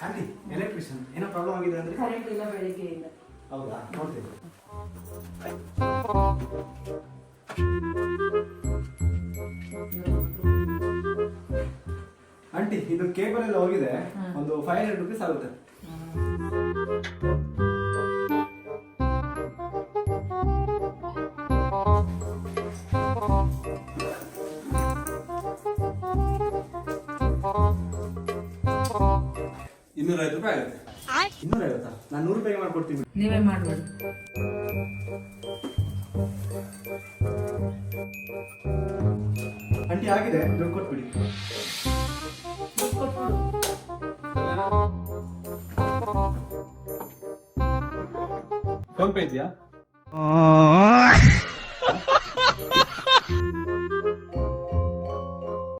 Aunty, electrician ಏನೋ problem ಆಗಿದೆ ಅಂದ್ರೆ? ಕರೆಂಟ್ ಇಲ್ಲ ಬೆಳಿಗ್ಗೆಯಿಂದ. ಹೌದಾ, ನೋಡ್ತೀನಿ. ಆಂಟಿ, ಇದು ಕೇಬಲ್ ಎಲ್ಲ ಹೋಗಿದೆ, ಒಂದು 500 ರುಪೀಸ್ ಆಗುತ್ತೆ. ₹250 ಆಗುತ್ತೆ. 250? ನಾನು 100 ರೂಪಾಯಿಗೆ ಮಾಡ್ಕೊಡ್ತೀನಿ. ನೀವೇ ಮಾಡ್ಬೇಡಿ. ಆಂಟಿ, ಆಗಿದೆ, ದುಡ್ಡು ಕೊಟ್ಬಿಡಿ. ಫೋನ್ ಪೇ ಇದೆಯಾ?